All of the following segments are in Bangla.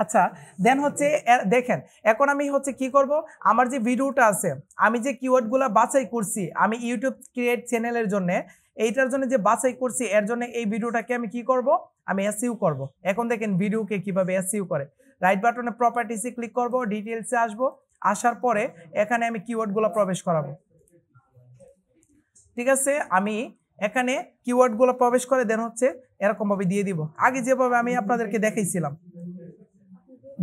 আচ্ছা দেন হচ্ছে দেখেন এখন আমি হচ্ছে কি করব, আমার যে ভিডিওটা আছে আমি যে কিওয়ার্ডগুলো বাছাই করছি আমি ইউটিউব ক্রিয়েট চ্যানেলের জন্য, এইটার জন্য যে বাছাই করছি এর জন্য এই ভিডিওটাকে আমি কি করব, আমি এসইউ করব। এখন দেখেন ভিডিওকে কিভাবে এসইউ করে। রাইট বাটনে প্রপার্টিসে ক্লিক করব, ডিটেইলসে আসব, আসার পরে এখানে আমি কিওয়ার্ডগুলো প্রবেশ করাবো। ঠিক আছে, আমি এখানে কিওয়ার্ডগুলো প্রবেশ করে দেন হচ্ছে এরকম ভাবে দিয়ে দিব, আগে যেভাবে আমি আপনাদেরকে দেখাইছিলাম,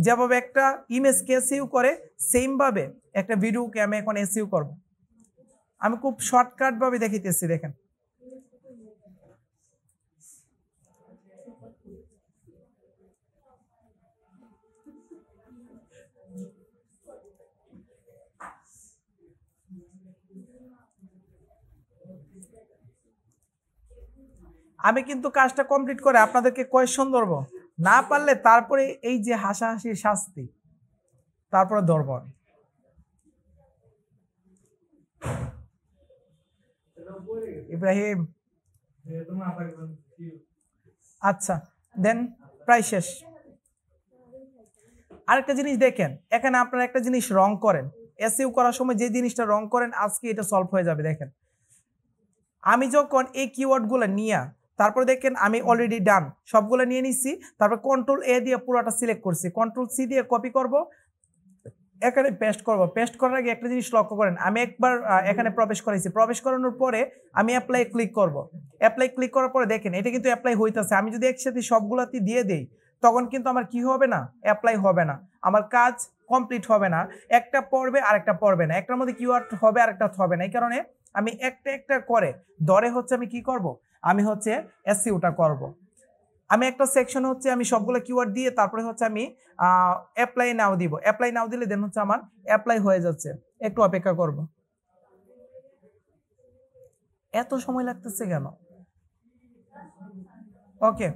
যেভাবে একটা ইমেজকে এসইউ করে সেম ভাবে একটা ভিডিওকে আমি এখন এসইউ করব। আমি খুব শর্টকাট ভাবে দেখাইতেছি, দেখেন। আমি কিন্তু কাজটা কমপ্লিট করে আপনাদেরকে কোয়েশ্চন ধরবো, না পারলে তারপরে এই যে হাসাহাসির শাস্তি তারপরে ধরবো। ইব্রাহিম আচ্ছা দেন প্রায় শেষ। আরেকটা জিনিস দেখেন, এখানে আপনারা একটা জিনিস রং করেন, এসইউ করার সময় যে জিনিসটা রং করেন আজকে এটা সলভ হয়ে যাবে। দেখেন আমি যখন এই কিওয়ার্ডগুলো নিয়ে তারপরে দেখেন আমি অলরেডি ডান সবগুলো নিয়ে নিচ্ছি, তারপর কন্ট্রোল এ দিয়ে পুরোটা সিলেক্ট করছি, কন্ট্রোল সি দিয়ে কপি করব, এখানে পেস্ট করব। পেস্ট করার আগে একটা জিনিস লক্ষ্য করেন, আমি একবার এখানে প্রবেশ করেছি, প্রবেশ করানোর পরে আমি অ্যাপ্লাই ক্লিক করব। অ্যাপ্লাই ক্লিক করার পরে দেখেন এটা কিন্তু অ্যাপ্লাই হইতেছে। আমি যদি একসাথে সবগুলাতে দিয়ে দেই তখন কিন্তু আমার কি হবে না, অ্যাপ্লাই হবে না, আমার কাজ কমপ্লিট হবে না, একটা পড়বে আর একটা পড়বে না, একটার মধ্যে কিওয়ার্ড হবে আর একটা হবে না। এই কারণে আমি একটা একটা করে ধরে হচ্ছে আমি কি করব, আমি হচ্ছে এসইউটা করব। আমি একটা সেকশন হচ্ছে আমি সবগুলো কিওয়ার্ড দিয়ে তারপরে হচ্ছে আমি অ্যাপ্লাই নাও দিব, অ্যাপ্লাই নাও দিলে দেন হচ্ছে আমার অ্যাপ্লাই হয়ে যাচ্ছে। একটু অপেক্ষা করব। এত সময় লাগতেছে কেন? ওকে,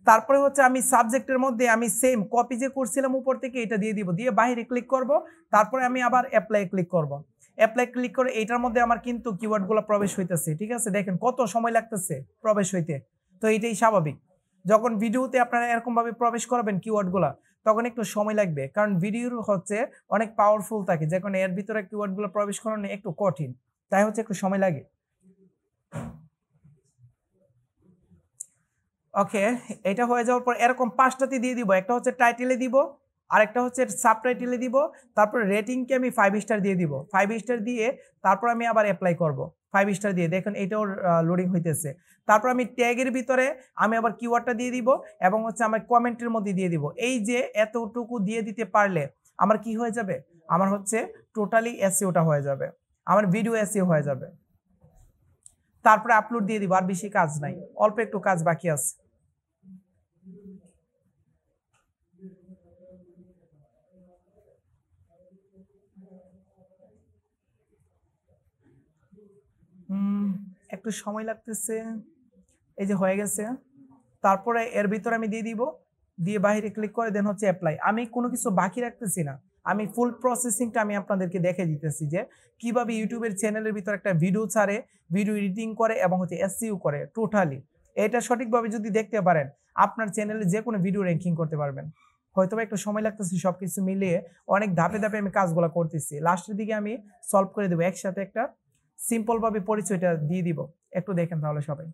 তারপরে হচ্ছে আমি সাবজেক্টের মধ্যে আমি সেম কপি যে করছিলাম উপর থেকে এটা দিয়ে দিব, দিয়ে বাইরে ক্লিক করব, তারপরে আমি আবার অ্যাপ্লাই ক্লিক করব। অ্যাপ্লাই ক্লিক করে এইটার মধ্যে আমার কিন্তু কিওয়ার্ডগুলো প্রবেশ হইতেছে। ঠিক আছে, দেখেন কত সময় লাগতেছে প্রবেশ হইতে, তো এইটাই স্বাভাবিক। যখন ভিডিওতে আপনারা এরকম ভাবে প্রবেশ করাবেন কিওয়ার্ডগুলো তখন একটু সময় লাগবে, কারণ ভিডিওর হচ্ছে অনেক পাওয়ারফুল থাকে, যে কারণে এর ভিতরে কিওয়ার্ডগুলো প্রবেশ করানো একটু কঠিন, তাই হচ্ছে একটু সময় লাগে। ওকে, এটা হয়ে যাওয়ার পর এরকম পাঁচটাতে দিয়ে দিব, একটা হচ্ছে টাইটেলে দিব, আরেকটা হচ্ছে সাবটাইটেলে দিব, তারপর রেটিংকে আমি 5 স্টার দিয়ে দিব, 5 স্টার দিয়ে তারপর আমি আবার অ্যাপ্লাই করব 5 স্টার দিয়ে। দেখুন এটাও লোডিং হইতেছে। তারপর আমি ট্যাগের ভিতরে আমি আবার কিওয়ার্ডটা দিয়ে দিব এবং হচ্ছে আমার কমেন্টের মধ্যে দিয়ে দিব। এই যে এতটুকু দিয়ে দিতে পারলে আমার কি হয়ে যাবে, আমার হচ্ছে টোটালি এসইওটা হয়ে যাবে, আমার ভিডিও এসইও হয়ে যাবে। তারপরে আপলোড দিয়ে দিব, আর বেশি কাজ নাই, অল্প একটু কাজ বাকি আছে। একটু সময় লাগতেছে, এই যে হয়ে গেছে। তারপরে এর ভিতরে আমি দিয়ে দিব, দিয়ে বাইরে ক্লিক করে দেন হচ্ছে অ্যাপ্লাই। আমি কোনো কিছু বাকি রাখতেছি না, আমি ফুল প্রসেসিংটা আমি আপনাদেরকে দেখে দিতেছি যে কিভাবে ইউটিউবের চ্যানেলের ভিতরে একটা ভিডিও ছাড়ে, ভিডিও এডিটিং করে এবং হচ্ছে এসইও করে টোটালি। এটা সঠিকভাবে যদি দেখতে পারেন আপনার চ্যানেলে যে কোনো ভিডিও র্যাঙ্কিং করতে পারবেন। হয়তো একটু সময় লাগতেছে, সবকিছু মিলিয়ে অনেক ধাপে ধাপে আমি কাজগুলো করতেছি, লাস্টের দিকে আমি সলভ করে দেবো একসাথে, একটা সিম্পল ভাবে পরিচয়টা দিয়ে দিব। একটু দেখেন তাহলে সবাই।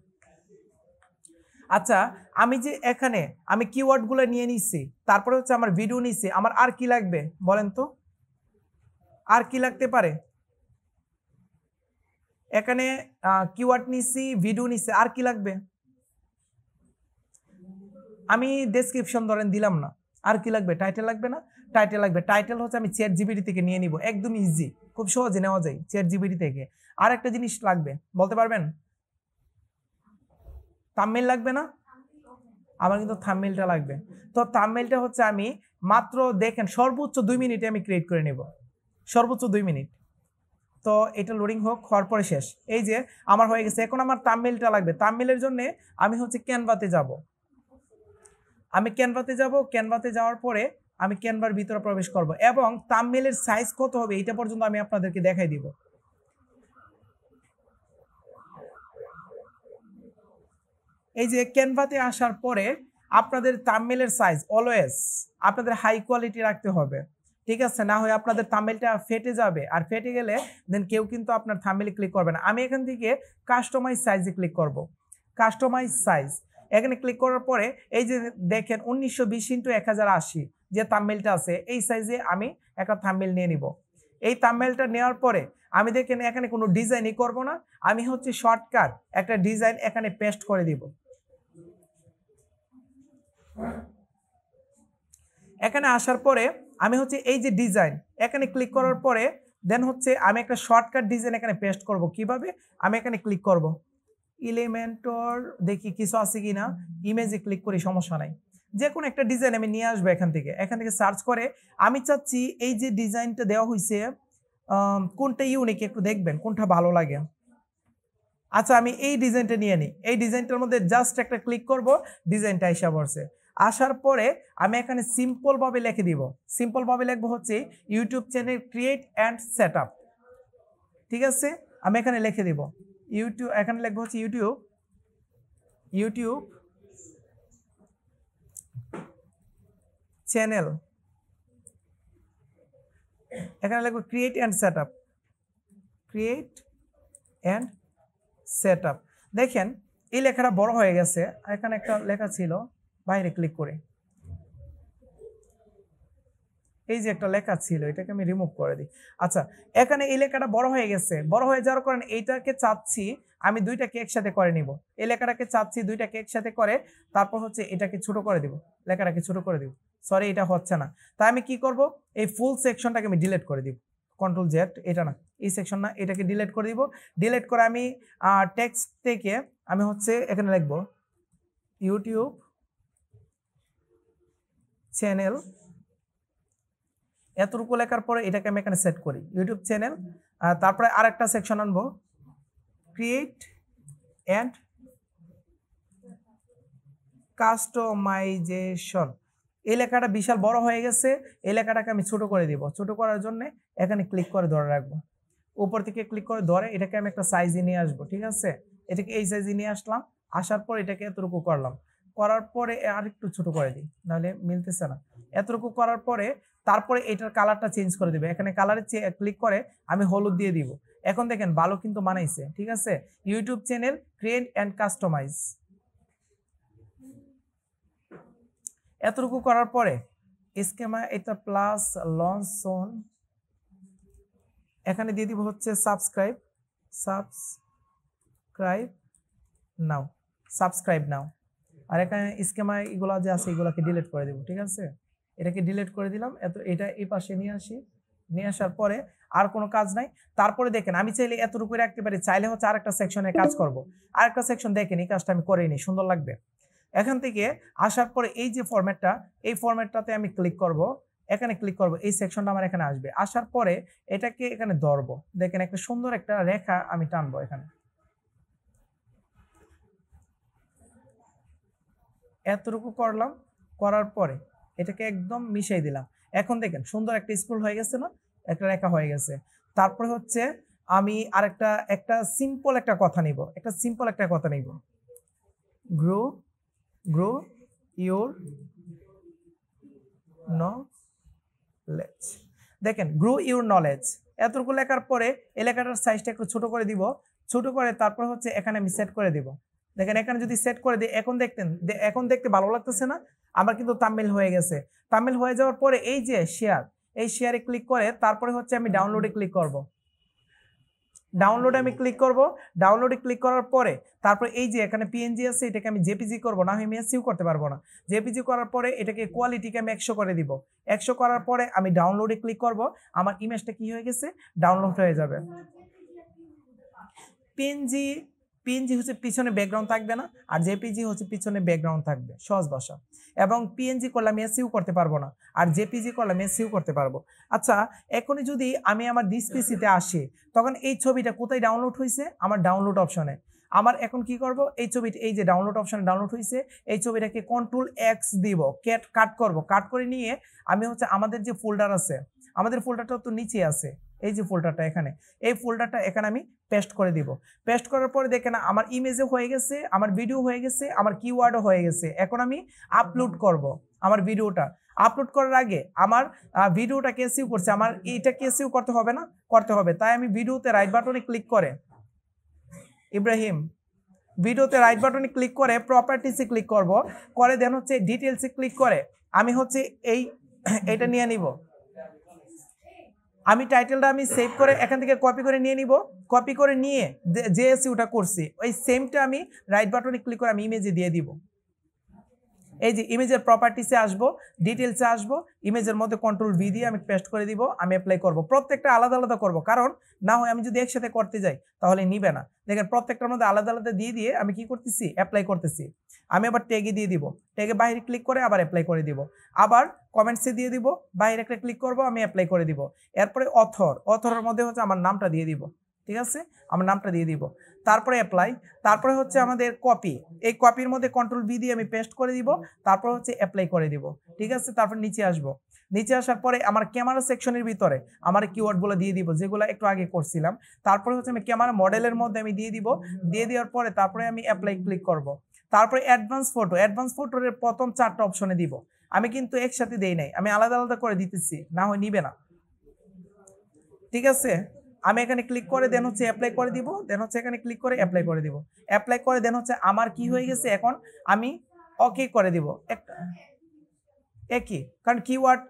আচ্ছা, আমি যে এখানে আমি কিওয়ার্ডগুলো নিয়ে নিচ্ছি, তারপরে হচ্ছে আমার ভিডিও নিচ্ছি, আমার আর কি লাগবে বলেন তো, আর কি লাগতে পারে? এখানে কিওয়ার্ড নিচ্ছি, ভিডিও নিচ্ছি, আর কি লাগবে? আমি ডেসক্রিপশন ধরেন দিলাম না, আর কি লাগবে? টাইটেল লাগবে না? টাইটেল লাগবে। টাইটেল হচ্ছে আমি চ্যাট জিপিটি থেকে নিয়ে নিব, একদম ইজি, খুব সহজে নেওয়া যায় চ্যাট জিপিটি থেকে। আর একটা জিনিস লাগবে, বলতে পারবেন? থাম্বনেইল লাগবে না? আমার কিন্তু থাম্বনেইলটা লাগবে। তো থাম্বনেইলটা হচ্ছে আমি মাত্র দেখেন সর্বোচ্চ 2 মিনিটে আমি ক্রিয়েট করে নেব, সর্বোচ্চ 2 মিনিট। তো এটা লোডিং হোক, হওয়ার পরে শেষ। এই যে আমার হয়ে গেছে। এখন আমার থাম্বনেইলটা লাগবে, থাম্বনেইলের জন্য আমি হচ্ছে ক্যানভাতে যাব, আমি ক্যানভাতে যাব, ক্যানভাতে যাওয়ার পরে আমি ক্যানভার ভিতরে প্রবেশ করব এবং থাম্বনেইলের সাইজ কত হবে এটা পর্যন্ত আমি আপনাদেরকে দেখাই দিব। এই যে ক্যানভাতে আসার পরে আপনাদের থাম্বনেলের সাইজ অলওয়েজ আপনাদের হাই কোয়ালিটি রাখতে হবে, ঠিক আছে? না হয় আপনাদের থাম্বনেলটা ফেটে যাবে, আর ফেটে গেলে দেন কেউ কিন্তু আপনার থাম্বনেলে ক্লিক করবে না। আমি এখান থেকে কাস্টমাইজ সাইজে ক্লিক করব, কাস্টমাইজ সাইজ এখানে ক্লিক করার পরে এই যে দেখেন 1920x1080 যে থাম্বনেলটা আছে এই সাইজে আমি একটা থাম্বনেল নিয়ে নিব। এই থাম্বনেলটা নেওয়ার পরে আমি দেখেন এখানে কোনো ডিজাইনই করব না, আমি হচ্ছে শর্টকাট একটা ডিজাইন এখানে পেস্ট করে দিব। এখানে আসার পরে আমি হচ্ছে এই যে ডিজাইন এখানে ক্লিক করার পরে দেন হচ্ছে আমি একটা শর্টকাট ডিজাইন এখানে পেস্ট করব। কিভাবে? আমি এখানে ক্লিক করব, এলিমেন্টর দেখি কিছু আছে কিনা, ইমেজে ক্লিক করি, সমস্যা নাই। যে কোনো একটা ডিজাইন আমি নিয়ে আসবো এখান থেকে সার্চ করে আমি চাচ্ছি এই যে ডিজাইনটা দেওয়া হয়েছে কোনটা ইউনিক একটু দেখবেন কোনটা ভালো লাগে। আচ্ছা আমি এই ডিজাইনটা নিয়ে নিই, এই ডিজাইনটার মধ্যে জাস্ট একটা ক্লিক করব, ডিজাইনটা এসে পড়ছে। আসার পরে আমি এখানে সিম্পলভাবে লিখে দিব, সিম্পলভাবে লিখবো হচ্ছে YouTube channel create and set up, ঠিক আছে? আমি এখানে লিখে দিব ইউটিউব, এখানে লিখবো হচ্ছে ইউটিউব চ্যানেল, এখানে লিখবো create and set up, create and set up. দেখেন এই লেখাটা বড় হয়ে গেছে, এখানে একটা লেখা ছিল, বাইরে ক্লিক করে এই যে একটা লেখা ছিল এটাকে আমি রিমুভ করে দিই। আচ্ছা এখানে এই লেখাটা বড় হয়ে গেছে, বড় হয়ে যাওয়ার কারণে এইটাকে চাচ্ছি আমি দুইটাকে একসাথে করে নিব, এই লেখাটাকে চাচ্ছি দুইটাকে একসাথে করে তারপর হচ্ছে এটাকে ছোট করে দিব, লেখাটাকে ছোট করে দিব। সরি এটা হচ্ছে না, তাই আমি কি করব, এই ফুল সেকশনটাকে আমি ডিলিট করে দিব, কন্ট্রোল জেড, এটা না এই সেকশন না, এটাকে ডিলিট করে দিব। ডিলিট করে আমি টেক্সট থেকে আমি হচ্ছে এখানে লিখব ইউটিউব চ্যানেল, এতটুকু লেখার পরে এটাকে আমি এখানে সেট করি ইউটিউব চ্যানেল, তারপরে আরেকটা সেকশন আনবো ক্রিয়েট অ্যান্ড কাস্টমাইজেশন। এই লেখাটা বিশাল বড় হয়ে গেছে, এই লেখাটাকে আমি ছোট করে দিব। ছোট করার জন্য এখানে ক্লিক করে ধরে রাখবো, উপর থেকে ক্লিক করে ধরে এটাকে আমি একটা সাইজে নিয়ে আসবো, ঠিক আছে? এটাকে এই সাইজে নিয়ে আসলাম, আসার পর এটাকে এতটুকু করলাম, করার পরে আর একটু ছোট করে দিই, নাহলে মিলতেছে না। এতটুকু করার পরে তারপরে এটার কালারটা চেঞ্জ করে দিবে, এখানে কালারে ক্লিক করে আমি হলুদ দিয়ে দিব। এখন দেখেন ভালো কিন্তু বানাইছে, ঠিক আছে? YouTube channel create and customise, এতটুকু করার পরে স্কেমা এটা প্লাস লঞ্চ সোন এখানে দিয়ে দিব হচ্ছে সাবস্ক্রাইব নাও, আর এখানে স্কেমা এগুলো যে আছে এগুলোকে ডিলিট করে দেব, ঠিক আছে? এটাকে ডিলিট করে দিলাম, এটা এই পাশে নিয়ে আসি, নিয়ে আসার পরে আর কোনো কাজ নাই। তারপরে দেখেন আমি চাইলে এতটুকু রাখতে পারি, চাইলে হচ্ছে আরেকটা সেকশনে কাজ করব, আরেকটা সেকশন দেখেন এই কাজটা আমি করেই নি, সুন্দর লাগবে। এখান থেকে আসার পরে এই যে ফরম্যাটটা, এই ফরম্যাটটাতে আমি ক্লিক করব, এখানে ক্লিক করব, এই সেকশনটা আমার এখানে আসবে। আসার পরে এটাকে এখানে ধরবো, দেখেন একটা সুন্দর একটা রেখা আমি টানবো এখানে, এতটুকু করলাম, করার পরে এটাকে একদম মিশিয়ে দিলাম। এখন দেখেন সুন্দর একটা স্ক্রল হয়ে গেছে না, একটা রেখা হয়ে গেছে। তারপরে হচ্ছে আমি একটা সিম্পল একটা কথা নিব, গ্রো ইউর নলেজ। দেখেন গ্রো ইউর নলেজ এতটুকু লেখার পরে এই লেখাটার সাইজটা একটু ছোট করে দিব, ছোট করে তারপর হচ্ছে এখানে আমি সেট করে দিব। দেখেন এখানে যদি সেট করে দিই এখন দেখতে ভালো লাগতেছে না, আমার কিন্তু থাম্বনেল হয়ে গেছে। থাম্বনেল হয়ে যাওয়ার পরে এই যে এই শেয়ারে ক্লিক করে তারপরে হচ্ছে আমি ডাউনলোডে ক্লিক করব, ডাউনলোডে ক্লিক করার পরে তারপরে এই যে এখানে পিএনজি আছে এটাকে আমি জেপিজি করব, না আমি এসইউ করতে পারবো না। জেপিজি করার পরে এটাকে কোয়ালিটিকে আমি 100 করে দিব, 100 করার পরে আমি ডাউনলোডে ক্লিক করব, আমার ইমেজটা কি হয়ে গেছে, ডাউনলোড হয়ে যাবে। পিএনজি হচ্ছে পিছনে ব্যাকগ্রাউন্ড থাকবে না, আর জেপিজি হচ্ছে পিছনে ব্যাকগ্রাউন্ড থাকবে, সহজ ভাষা। এবং পিএনজি করলে আমি এসইউ করতে পারবো না, আর জেপিজি করলে আমি এসইউ করতে পারবো। আচ্ছা এখনই যদি আমি আমার ডিসপিসিতে আসি তখন এই ছবিটা কোথায় ডাউনলোড হয়েছে, আমার ডাউনলোড অপশনে। আমার এখন কি করব, এই ছবিটা এই যে ডাউনলোড অপশনে ডাউনলোড হয়েছে, এই ছবিটাকে কন্ট্রোল এক্স দিব, কাট করে নিয়ে আমি হচ্ছে আমাদের যে ফোল্ডার আছে, আমাদের ফোল্ডারটা তো নিচে আছে, এই যে ফোল্ডারটা এখানে, এই ফোল্ডারটা এখানে আমি পেস্ট করে দিব। পেস্ট করার পরে দেখেন আমার ইমেজও হয়ে গেছে, আমার ভিডিও হয়ে গেছে, আমার কিওয়ার্ডও হয়ে গেছে। এখন আমি আপলোড করব আমার ভিডিওটা। আপলোড করার আগে আমার ভিডিওটাকে এসইও করছে, আমার এইটাকে এসইও করতে হবে না? করতে হবে। তাই আমি ভিডিওতে রাইট বাটনে ক্লিক করে, ইব্রাহিম ভিডিওতে রাইট বাটনে ক্লিক করে প্রপার্টিসে ক্লিক করব, করে দেন হচ্ছে ডিটেলসে ক্লিক করে আমি হচ্ছে এইটা নিয়ে নিব। আমি টাইটেলটা আমি সেভ করে এখান থেকে কপি করে নিয়ে নিব। কপি করে নিয়ে যে এসইওটা করছি ওই সেমটা আমি রাইট বাটনে ক্লিক করে আমি ইমেজে দিয়ে দিব। এই যে ইমেজের প্রপার্টিসে আসবো, ডিটেলসে আসবো, ইমেজের মধ্যে কন্ট্রোল ভি দিয়ে আমি পেস্ট করে দিব, আমি অ্যাপ্লাই করব। প্রত্যেকটা আলাদা আলাদা করব, কারণ না হয় আমি যদি একসাথে করতে যাই তাহলে নিবে না। দেখেন প্রত্যেকটার মধ্যে আলাদা আলাদা দিয়ে দিয়ে আমি কি করতেছি, অ্যাপ্লাই করতেছি। আমি আবার ট্যাগে দিয়ে দিব, ট্যাগে বাইরে ক্লিক করে আবার অ্যাপ্লাই করে দিব। আবার কমেন্টসে দিয়ে দিব, বাইরে একটা ক্লিক করব, আমি অ্যাপ্লাই করে দিব। এরপরে অথরের মধ্যে হচ্ছে আমার নামটা দিয়ে দিব, ঠিক আছে, আমার নামটা দিয়ে দিব। তারপরে অ্যাপ্লাই, তারপরে হচ্ছে আমাদের কপি, এই কপির মধ্যে কন্ট্রোল ভি দিয়ে আমি পেস্ট করে দিব, তারপর হচ্ছে অ্যাপ্লাই করে দিব, ঠিক আছে। তারপর নিচে আসবো, নিচে আসার পরে আমার ক্যামেরা সেকশনের ভিতরে আমার কিওয়ার্ডগুলো দিয়ে দিব যেগুলো একটু আগে করছিলাম। তারপরে হচ্ছে আমি ক্যামেরা মডেলের মধ্যে আমি দিয়ে দিব, দিয়ে দেওয়ার পরে তারপরে আমি অ্যাপ্লাই ক্লিক করব। তারপরে অ্যাডভান্স ফটোর প্রথম 4টা অপশনে দিব। আমি কিন্তু একসাথে দেই নাই, আমি আলাদা আলাদা করে দিতেছি, না হয় নিবে না, ঠিক আছে। আমি এখানে ক্লিক করে দেন হচ্ছে অ্যাপ্লাই করে দিব, দেন হচ্ছে এখানে ক্লিক করে অ্যাপ্লাই করে দিব। অ্যাপ্লাই করে দেন হচ্ছে আমার কি হয়ে গেছে, এখন আমি ওকে করে দিব। একই, কারণ কিওয়ার্ড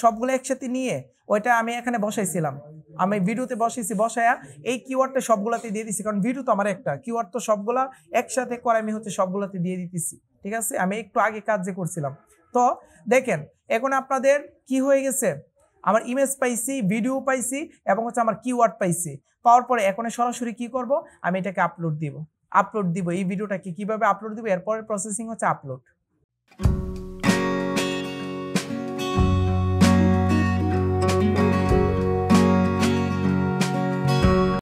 সবগুলো একসাথে নিয়ে ওইটা আমি এখানে বসাইছিলাম, আমি ভিডিওতে বসাইছি, বসায়া এই কিওয়ার্ডটা সবগুলাতে দিয়ে দিছি, কারণ ভিডিও তো আমার একটা, কিওয়ার্ড তো সবগুলা একসাথে করে আমি হচ্ছে সবগুলাতে দিয়ে দিতেছি, ঠিক আছে। আমি একটু আগে কাজ যে করছিলাম। তো দেখেন এখন আপনাদের কি হয়ে গেছে, আমার ইমেজ পাইছি, ভিডিও পাইছি এবং হচ্ছে আমার কিওয়ার্ড পাইছি। পাওয়ার পরে এখন সরাসরি কি করব, আমি এটাকে আপলোড দিব। এই ভিডিওটাকে কিভাবে আপলোড দিব, এরপরের প্রসেসিং হচ্ছে আপলোড।